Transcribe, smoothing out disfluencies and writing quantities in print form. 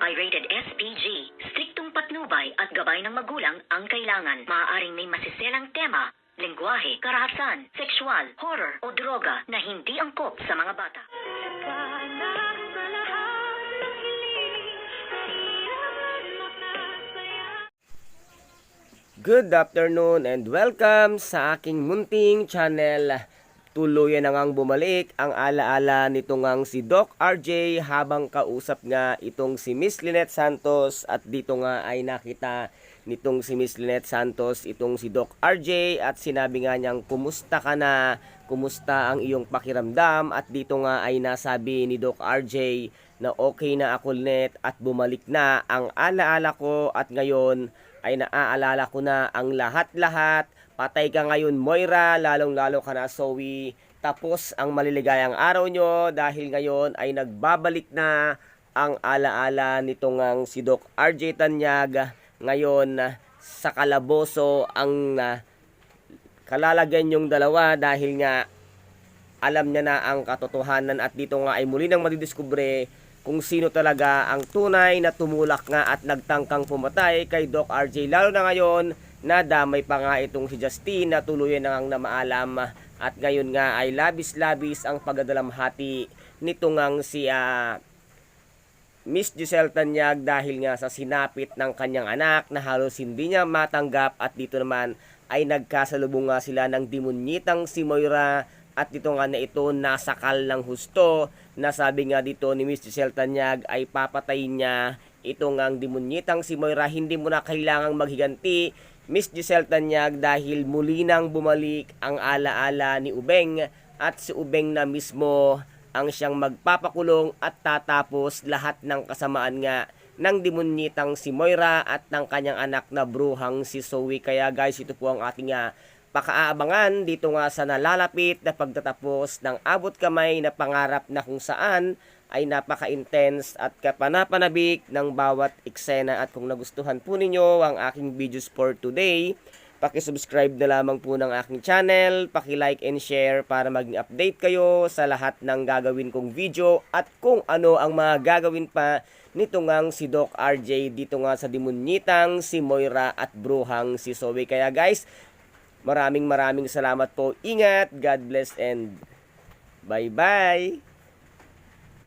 Pirated SPG. Striktong patnubay at gabay ng magulang ang kailangan. Maaaring may masiselang tema, lengguwahe, karahasan, sexual, horror o droga na hindi angkop sa mga bata. Good afternoon and welcome sa aking munting channel. Tuluyan na ngang bumalik ang alaala nito ngang si Doc RJ habang kausap nga itong si Miss Lynette Santos, at dito nga ay nakita nitong si Miss Lynette Santos itong si Doc RJ at sinabi nga niyang kumusta ka na, kumusta ang iyong pakiramdam, at dito nga ay nasabi ni Doc RJ na okay na ako Lynette at bumalik na ang alaala ko, at ngayon ay naaalala ko na ang lahat-lahat. Patay ka ngayon Moira, lalong-lalo ka na Zoe. Tapos ang maliligayang araw nyo dahil ngayon ay nagbabalik na ang alaala nitong ang si Doc RJ Tanyag. Ngayon sa kalaboso ang kalalagyan yung dalawa dahil nga alam niya na ang katotohanan, at dito nga ay muli nang madidiskubre kung sino talaga ang tunay na tumulak nga at nagtangkang pumatay kay Doc RJ. Lalo na ngayon na damay pa nga itong si Justine na tuluyan na ngang namaalam, at ngayon nga ay labis-labis ang pagdadalamhati nito ngang si Miss Giselle Tanyag dahil nga sa sinapit ng kanyang anak na halos hindi niya matanggap, at dito naman ay nagkasalubong nga sila ng demonyitang si Moira, at dito nga na ito nasakal ng husto na sabi nga dito ni Miss Giselle Tanyag ay papatayin niya itong ang demonyitang si Moira. Hindi mo na kailangang maghiganti Miss Giselle Tanyag dahil muli nang bumalik ang alaala ni Ubeng, at si Ubeng na mismo ang siyang magpapakulong at tatapos lahat ng kasamaan nga ng demonyitang si Moira at ng kanyang anak na bruhang si Zoe. Kaya guys, ito po ang ating pakaabangan dito nga sa nalalapit na pagtatapos ng abot kamay na pangarap na kung saan ay napaka-intense at kapanapanabik ng bawat eksena. At kung nagustuhan po ninyo ang aking videos for today, paki-subscribe na lamang po ng aking channel, paki-like and share para maging update kayo sa lahat ng gagawin kong video at kung ano ang mga gagawin pa nito ngang si Doc RJ dito nga sa demonyitang si Moira at bruhang si Zoe. Kaya guys, maraming salamat po. Ingat, God bless and bye-bye!